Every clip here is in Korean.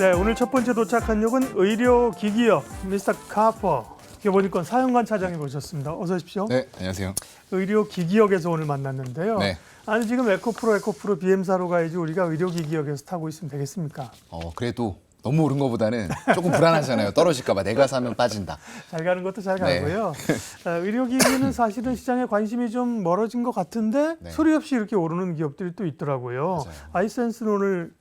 네, 오늘 첫 번째 도착한 역은 의료기기역 미스터 카퍼 기업원인권 사연관 차장이 모셨습니다. 어서 오십시오. 네, 안녕하세요. 의료기기역에서 오늘 만났는데요. 네. 아니 지금 에코프로 BM사로 가야지 우리가 의료기기역에서 타고 있으면 되겠습니까? 그래도 너무 오른 것보다는 조금 불안하잖아요. 떨어질까 봐 내가 사면 빠진다. 잘 가는 것도 잘 네. 가고요. 의료기기는 사실은 시장에 관심이 좀 멀어진 것 같은데 네. 소리 없이 이렇게 오르는 기업들이 또 있더라고요. 맞아요. 아이센스는 오늘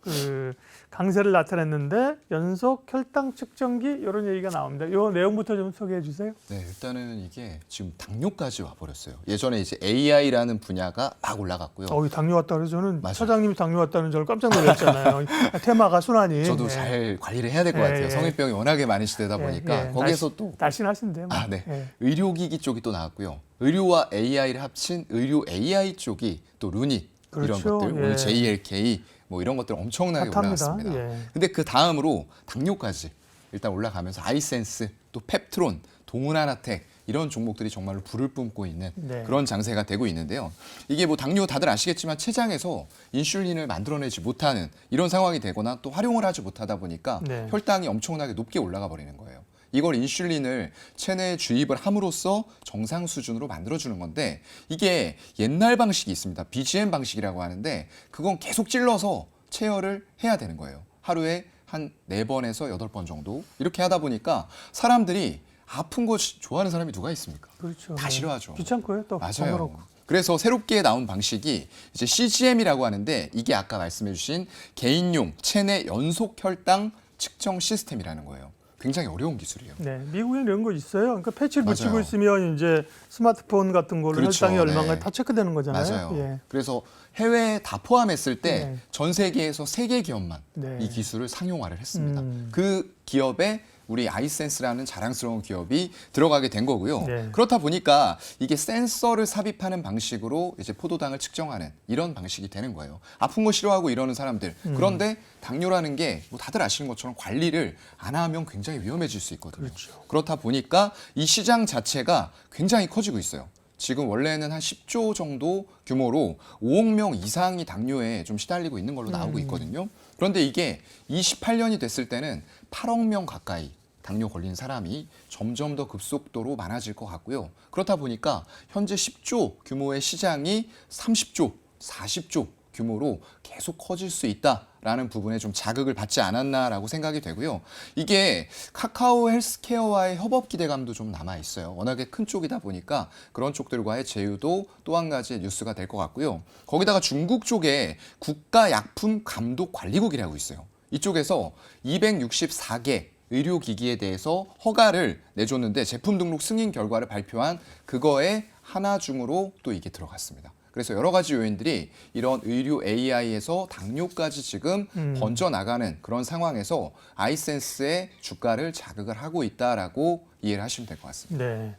강세를 나타냈는데 연속 혈당 측정기 이런 얘기가 나옵니다. 이 내용부터 좀 소개해 주세요. 네, 일단은 이게 지금 당뇨까지 와버렸어요. 예전에 이제 AI라는 분야가 막 올라갔고요. 당뇨 왔다 그래서 저는 맞아요. 차장님이 당뇨 왔다는 줄 깜짝 놀랐잖아요. 테마가 순환이. 저도 네. 잘 관리를 해야 될 것 같아요. 성인병이 워낙에 많으시다 보니까 거기에서 또 날씬하신데. 뭐. 네. 예. 의료기기 쪽이 또 나왔고요. 의료와 AI를 합친 의료 AI 쪽이 또 루닛 그렇죠. 이런 것들, 예. 오늘 JLK 뭐 이런 것들 엄청나게 핫합니다. 올라갔습니다. 예. 근데 그 다음으로 당뇨까지 일단 올라가면서 아이센스, 또 펩트론, 동은하나텍 이런 종목들이 정말로 불을 뿜고 있는 네. 그런 장세가 되고 있는데요. 이게 뭐 당뇨 다들 아시겠지만 췌장에서 인슐린을 만들어내지 못하는 이런 상황이 되거나 또 활용을 하지 못하다 보니까 네. 혈당이 엄청나게 높게 올라가 버리는 거예요. 이걸 인슐린을 체내에 주입을 함으로써 정상 수준으로 만들어주는 건데 이게 옛날 방식이 있습니다. BGM 방식이라고 하는데 그건 계속 찔러서 체열을 해야 되는 거예요. 하루에 한 4번에서 8번 정도 이렇게 하다 보니까 사람들이 아픈 거 좋아하는 사람이 누가 있습니까? 그렇죠. 다 싫어하죠. 귀찮고요. 또 맞아요. 번거롭고. 그래서 새롭게 나온 방식이 이제 CGM이라고 하는데 이게 아까 말씀해 주신 개인용 체내 연속 혈당 측정 시스템이라는 거예요. 굉장히 어려운 기술이에요. 네, 미국에 이런 거 있어요. 그러니까 패치를 맞아요. 붙이고 있으면 이제 스마트폰 같은 걸로 그렇죠. 혈당이 얼마인가 네. 다 체크되는 거잖아요. 맞아요. 예. 그래서 해외에 다 포함했을 때 네. 전 세계에서 3개 기업만 네. 이 기술을 상용화를 했습니다. 음. 그 기업에 우리 아이센스라는 자랑스러운 기업이 들어가게 된 거고요. 네. 그렇다 보니까 이게 센서를 삽입하는 방식으로 이제 포도당을 측정하는 이런 방식이 되는 거예요. 아픈 거 싫어하고 이러는 사람들. 그런데 당뇨라는 게 뭐 다들 아시는 것처럼 관리를 안 하면 굉장히 위험해질 수 있거든요. 그렇죠. 그렇다 보니까 이 시장 자체가 굉장히 커지고 있어요. 지금 원래는 한 10조 정도 규모로 5억 명 이상이 당뇨에 좀 시달리고 있는 걸로 나오고 있거든요. 그런데 이게 28년이 됐을 때는 8억 명 가까이 당뇨 걸린 사람이 점점 더 급속도로 많아질 것 같고요. 그렇다 보니까 현재 10조 규모의 시장이 30조, 40조 규모로 계속 커질 수 있다라는 부분에 좀 자극을 받지 않았나라고 생각이 되고요. 이게 카카오 헬스케어와의 협업 기대감도 좀 남아 있어요. 워낙에 큰 쪽이다 보니까 그런 쪽들과의 제휴도 또 한 가지 뉴스가 될 것 같고요. 거기다가 중국 쪽에 국가약품감독관리국이라고 있어요. 이쪽에서 264개 의료기기에 대해서 허가를 내줬는데 제품 등록 승인 결과를 발표한 그거의 하나 중으로 또 이게 들어갔습니다. 그래서 여러 가지 요인들이 이런 의료 AI에서 당뇨까지 지금 번져나가는 그런 상황에서 아이센스의 주가를 자극을 하고 있다라고 이해를 하시면 될 것 같습니다. 네.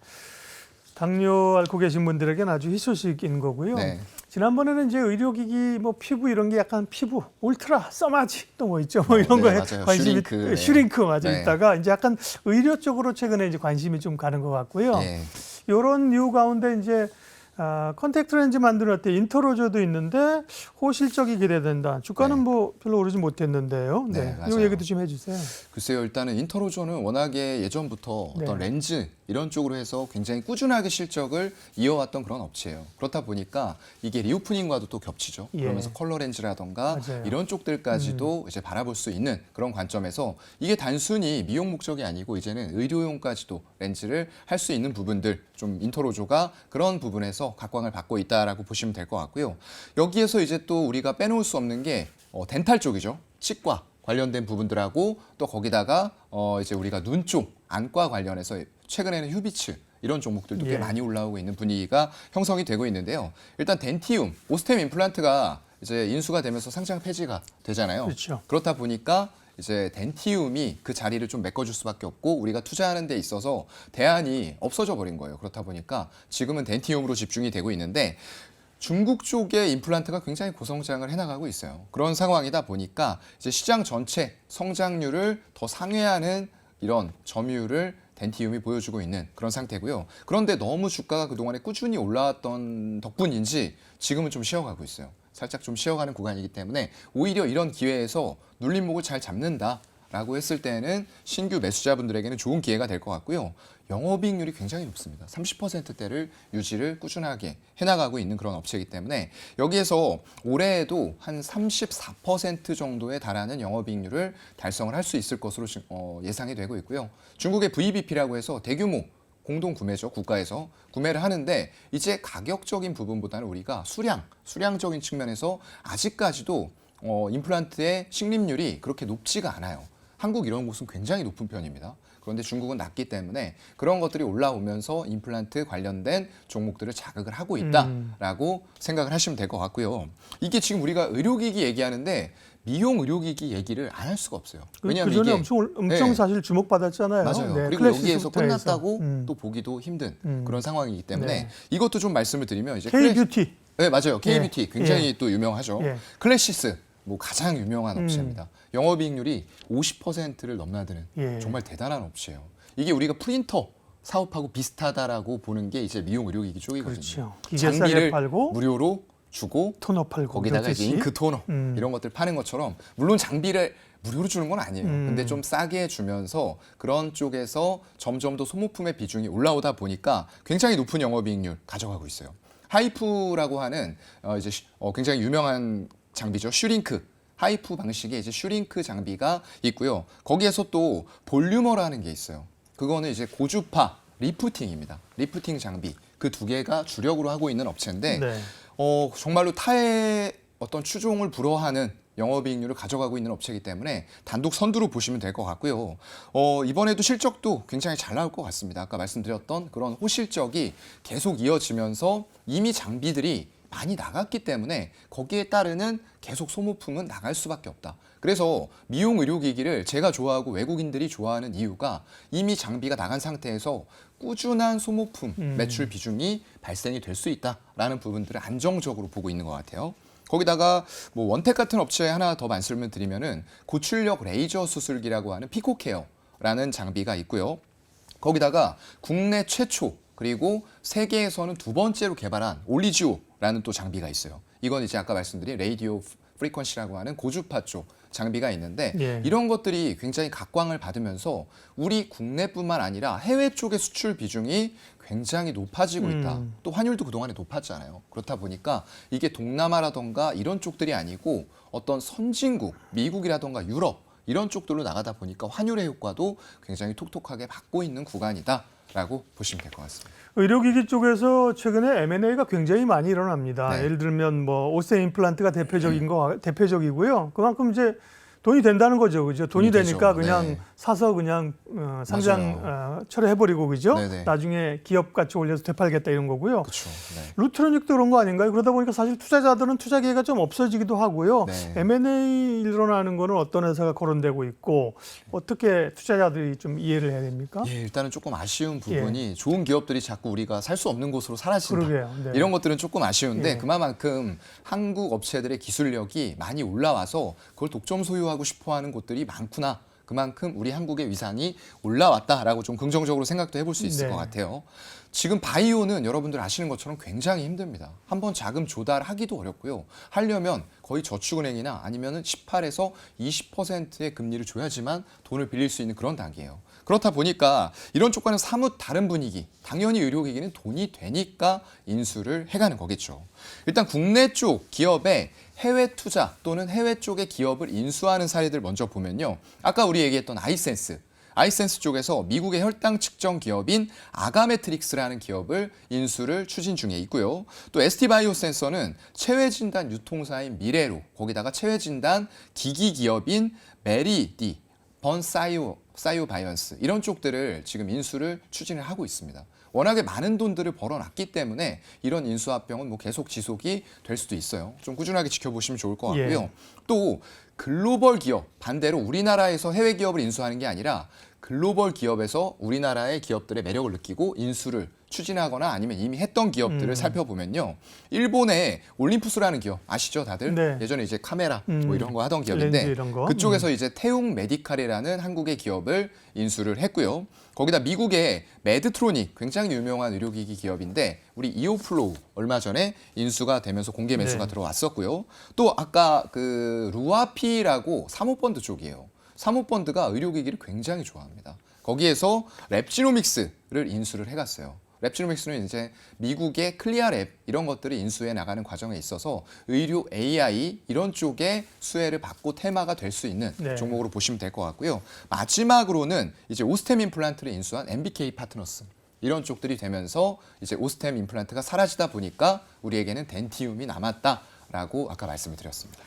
당뇨 앓고 계신 분들에게는 아주 희소식인 거고요. 네. 지난번에는 이제 의료기기, 뭐 피부 이런 게 약간 피부, 울트라, 써마지 또 뭐 있죠. 뭐 이런 네, 거에 맞아요. 관심이 슈링크 맞아 네. 있다가 이제 약간 의료 쪽으로 최근에 이제 관심이 좀 가는 것 같고요. 네. 이런 뉴 가운데 이제 컨택트 렌즈 만드는 때 인터로저도 있는데 호실적이 기대된다. 주가는 네. 뭐 별로 오르지 못했는데요. 네, 네, 이 맞아요. 얘기도 좀 해주세요. 글쎄요, 일단은 인터로저는 워낙에 예전부터 어떤 네. 렌즈 이런 쪽으로 해서 굉장히 꾸준하게 실적을 이어왔던 그런 업체예요. 그렇다 보니까 이게 리오프닝과도 또 겹치죠. 예. 그러면서 컬러 렌즈라던가 맞아요. 이런 쪽들까지도 이제 바라볼 수 있는 그런 관점에서 이게 단순히 미용 목적이 아니고 이제는 의료용까지도 렌즈를 할 수 있는 부분들 좀 인터로저가 그런 부분에서 각광을 받고 있다라고 보시면 될 것 같고요. 여기에서 이제 또 우리가 빼놓을 수 없는 게 덴탈 쪽이죠. 치과. 관련된 부분들하고 또 거기다가 이제 우리가 눈 쪽 안과 관련해서 최근에는 휴비츠 이런 종목들도 꽤 예. 많이 올라오고 있는 분위기가 형성이 되고 있는데요. 일단 덴티움, 오스템 임플란트가 이제 인수가 되면서 상장 폐지가 되잖아요. 그렇죠. 그렇다 보니까 이제 덴티움이 그 자리를 좀 메꿔줄 수밖에 없고 우리가 투자하는 데 있어서 대안이 없어져 버린 거예요. 그렇다 보니까 지금은 덴티움으로 집중이 되고 있는데 중국 쪽의 임플란트가 굉장히 고성장을 해나가고 있어요. 그런 상황이다 보니까 이제 시장 전체 성장률을 더 상회하는 이런 점유율을 덴티움이 보여주고 있는 그런 상태고요. 그런데 너무 주가가 그동안에 꾸준히 올라왔던 덕분인지 지금은 좀 쉬어가고 있어요. 살짝 좀 쉬어가는 구간이기 때문에 오히려 이런 기회에서 눌림목을 잘 잡는다. 라고 했을 때는 신규 매수자분들에게는 좋은 기회가 될 것 같고요. 영업이익률이 굉장히 높습니다. 30%대를 유지를 꾸준하게 해나가고 있는 그런 업체이기 때문에 여기에서 올해에도 한 34% 정도에 달하는 영업이익률을 달성을 할 수 있을 것으로 예상이 되고 있고요. 중국의 VBP라고 해서 대규모 공동 구매죠. 국가에서 구매를 하는데 이제 가격적인 부분보다는 우리가 수량적인 측면에서 아직까지도 임플란트의 식립률이 그렇게 높지가 않아요. 한국 이런 곳은 굉장히 높은 편입니다. 그런데 중국은 낮기 때문에 그런 것들이 올라오면서 임플란트 관련된 종목들을 자극을 하고 있다라고 생각을 하시면 될 것 같고요. 이게 지금 우리가 의료기기 얘기하는데 미용 의료기기 얘기를 안 할 수가 없어요. 왜냐하면 그전에 이게 엄청 네. 사실 주목받았잖아요. 맞아요. 네, 그리고 여기에서 클래시부터 해서. 끝났다고 또 보기도 힘든 그런 상황이기 때문에 네. 이것도 좀 말씀을 드리면 이제 K-뷰티. 네, 맞아요. K-뷰티 굉장히 예. 또 유명하죠. 예. 클래시스 뭐 가장 유명한 업체입니다. 영업이익률이 50%를 넘나드는 예. 정말 대단한 업체예요. 이게 우리가 프린터 사업하고 비슷하다라고 보는 게 이제 미용 의료기기 쪽이거든요. 그렇죠. 기계싸게 장비를 팔고 무료로 주고 토너 팔고 거기다가 이제 그렇듯이. 잉크 토너 이런 것들 파는 것처럼 물론 장비를 무료로 주는 건 아니에요. 근데 좀 싸게 주면서 그런 쪽에서 점점 더 소모품의 비중이 올라오다 보니까 굉장히 높은 영업이익률 가져가고 있어요. 하이프라고 하는 이제 굉장히 유명한 장비죠. 슈링크. 하이프 방식의 이제 슈링크 장비가 있고요. 거기에서 또 볼류머라는 게 있어요. 그거는 이제 고주파 리프팅입니다. 리프팅 장비. 그 두 개가 주력으로 하고 있는 업체인데 네. 정말로 타의 어떤 추종을 불허하는 영업이익률을 가져가고 있는 업체이기 때문에 단독 선두로 보시면 될 것 같고요. 이번에도 실적도 굉장히 잘 나올 것 같습니다. 아까 말씀드렸던 그런 호실적이 계속 이어지면서 이미 장비들이 많이 나갔기 때문에 거기에 따르는 계속 소모품은 나갈 수밖에 없다. 그래서 미용 의료기기를 제가 좋아하고 외국인들이 좋아하는 이유가 이미 장비가 나간 상태에서 꾸준한 소모품 매출 비중이 발생이 될 수 있다라는 부분들을 안정적으로 보고 있는 것 같아요. 거기다가 뭐 원택 같은 업체에 하나 더 말씀을 드리면은 고출력 레이저 수술기라고 하는 피코케어라는 장비가 있고요. 거기다가 국내 최초 그리고 세계에서는 두 번째로 개발한 올리지오라는 또 장비가 있어요. 이건 이제 아까 말씀드린 레이디오 프리퀀시라고 하는 고주파 쪽 장비가 있는데 예. 이런 것들이 굉장히 각광을 받으면서 우리 국내뿐만 아니라 해외 쪽의 수출 비중이 굉장히 높아지고 있다. 또 환율도 그동안에 높았잖아요. 그렇다 보니까 이게 동남아라던가 이런 쪽들이 아니고 어떤 선진국, 미국이라던가 유럽 이런 쪽들로 나가다 보니까 환율의 효과도 굉장히 톡톡하게 받고 있는 구간이다라고 보시면 될 것 같습니다. 의료기기 쪽에서 최근에 M&A가 굉장히 많이 일어납니다. 네. 예를 들면 뭐 오세 임플란트가 대표적이고요. 그만큼 이제 돈이 된다는 거죠, 그죠? 돈이 돈이 되니까 되죠. 그냥 네. 사서 그냥 상장 철회해버리고 그죠? 네네. 나중에 기업 가치 올려서 되팔겠다 이런 거고요. 그렇죠. 네. 루트로닉도 그런 거 아닌가요? 그러다 보니까 사실 투자자들은 투자 기회가 좀 없어지기도 하고요. 네. M&A 일어나는 거는 어떤 회사가 거론되고 있고 어떻게 투자자들이 좀 이해를 해야 됩니까? 예, 일단은 조금 아쉬운 부분이 좋은 기업들이 자꾸 우리가 살 수 없는 곳으로 사라진다. 그러게요. 네. 이런 것들은 조금 아쉬운데 예. 그만큼 한국 업체들의 기술력이 많이 올라와서 그걸 독점 소유하고 싶어하는 곳들이 많구나. 그만큼 우리 한국의 위상이 올라왔다라고 좀 긍정적으로 생각도 해볼 수 있을 네. 것 같아요. 지금 바이오는 여러분들 아시는 것처럼 굉장히 힘듭니다. 한번 자금 조달하기도 어렵고요. 하려면 거의 저축은행이나 아니면은 18에서 20%의 금리를 줘야지만 돈을 빌릴 수 있는 그런 단계예요. 그렇다 보니까 이런 쪽과는 사뭇 다른 분위기. 당연히 의료기기는 돈이 되니까 인수를 해가는 거겠죠. 일단 국내 쪽 기업의 해외 투자 또는 해외 쪽의 기업을 인수하는 사례들 먼저 보면요. 아까 우리 얘기했던 아이센스 쪽에서 미국의 혈당 측정 기업인 아가메트릭스라는 기업을 인수를 추진 중에 있고요. 또 ST바이오센서는 체외진단 유통사인 미래로 거기다가 체외진단 기기 기업인 메리디, 사이오바이언스 이런 쪽들을 지금 인수를 추진을 하고 있습니다. 워낙에 많은 돈들을 벌어놨기 때문에 이런 인수합병은 뭐 계속 지속이 될 수도 있어요. 좀 꾸준하게 지켜보시면 좋을 것 같고요. 예. 또 글로벌 기업, 반대로 우리나라에서 해외 기업을 인수하는 게 아니라 글로벌 기업에서 우리나라의 기업들의 매력을 느끼고 인수를 추진하거나 아니면 이미 했던 기업들을 살펴보면요. 일본의 올림푸스라는 기업 아시죠, 다들? 네. 예전에 이제 카메라 뭐 이런 거 하던 기업인데 렌즈 이런 거. 그쪽에서 이제 태웅 메디칼이라는 한국의 기업을 인수를 했고요. 거기다 미국의 메드트로닉 굉장히 유명한 의료기기 기업인데 우리 이오플로우 얼마 전에 인수가 되면서 공개 매수가 네. 들어왔었고요. 또 아까 그 루아피라고 사모펀드 쪽이에요. 사모펀드가 의료기기를 굉장히 좋아합니다. 거기에서 랩지노믹스를 인수를 해갔어요. 랩지노믹스는 이제 미국의 클리아랩 이런 것들을 인수해 나가는 과정에 있어서 의료 AI 이런 쪽에 수혜를 받고 테마가 될 수 있는 네. 종목으로 보시면 될 것 같고요. 마지막으로는 이제 오스템 임플란트를 인수한 MBK 파트너스 이런 쪽들이 되면서 이제 오스템 임플란트가 사라지다 보니까 우리에게는 덴티움이 남았다라고 아까 말씀을 드렸습니다.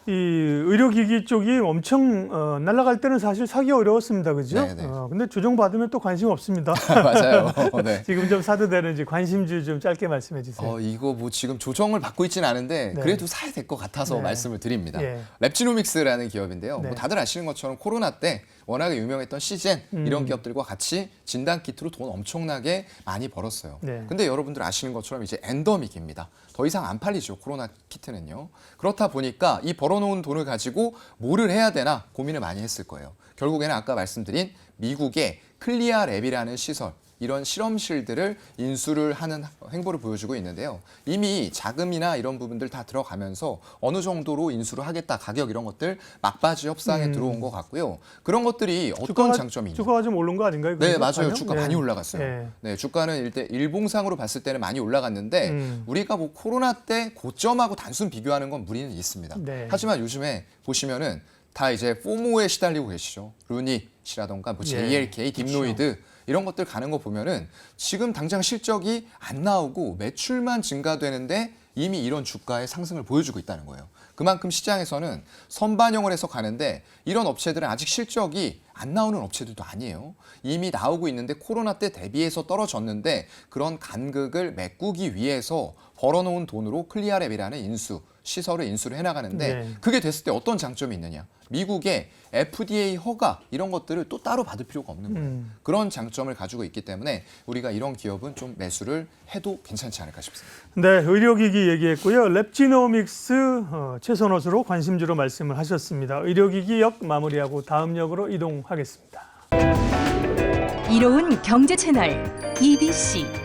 이 의료기기 쪽이 엄청 날아갈 때는 사실 사기 어려웠습니다, 그죠? 네, 네. 근데 조정 받으면 또 관심 없습니다. 맞아요. 네. 지금 좀 사도 되는지 관심주 좀 짧게 말씀해 주세요. 이거 뭐 지금 조정을 받고 있지는 않은데 네. 그래도 사야 될 것 같아서 네. 말씀을 드립니다. 예. 랩지노믹스라는 기업인데요. 네. 뭐 다들 아시는 것처럼 코로나 때 워낙에 유명했던 시젠 이런 기업들과 같이 진단 키트로 돈 엄청나게 많이 벌었어요. 네. 근데 여러분들 아시는 것처럼 이제 엔더믹입니다. 더 이상 안 팔리죠. 코로나 키트는요. 그렇다 보니까 이 벌어놓은 돈을 가지고 뭐를 해야 되나 고민을 많이 했을 거예요. 결국에는 아까 말씀드린 미국의 클리아랩이라는 시설 이런 실험실들을 인수를 하는 행보를 보여주고 있는데요. 이미 자금이나 이런 부분들 다 들어가면서 어느 정도로 인수를 하겠다 가격 이런 것들 막바지 협상에 들어온 것 같고요. 그런 것들이 어떤 장점이 있냐? 주가가 좀 오른 거 아닌가요? 네, 그죠? 맞아요. 아니요? 주가 예. 많이 올라갔어요. 예. 네, 주가는 일봉상으로 봤을 때는 많이 올라갔는데 우리가 뭐 코로나 때 고점하고 단순 비교하는 건 무리는 있습니다. 네. 하지만 요즘에 보시면은 다 이제 포모에 시달리고 계시죠. 루닛이라던가 뭐 JLK, 딥노이드 이런 것들 가는 거 보면은 지금 당장 실적이 안 나오고 매출만 증가되는데 이미 이런 주가의 상승을 보여주고 있다는 거예요. 그만큼 시장에서는 선반영을 해서 가는데 이런 업체들은 아직 실적이 안 나오는 업체들도 아니에요. 이미 나오고 있는데 코로나 때 대비해서 떨어졌는데 그런 간극을 메꾸기 위해서 벌어놓은 돈으로 클리아랩이라는 시설을 인수를 해나가는데 네. 그게 됐을 때 어떤 장점이 있느냐. 미국의 FDA 허가 이런 것들을 또 따로 받을 필요가 없는 거예요. 그런 장점을 가지고 있기 때문에 우리가 이런 기업은 좀 매수를 해도 괜찮지 않을까 싶습니다. 네, 의료기기 얘기했고요. 랩지노믹스 최선호수로 관심주로 말씀을 하셨습니다. 의료기기 역 마무리하고 다음 역으로 이동하겠습니다. 이로운 경제 채널 EBC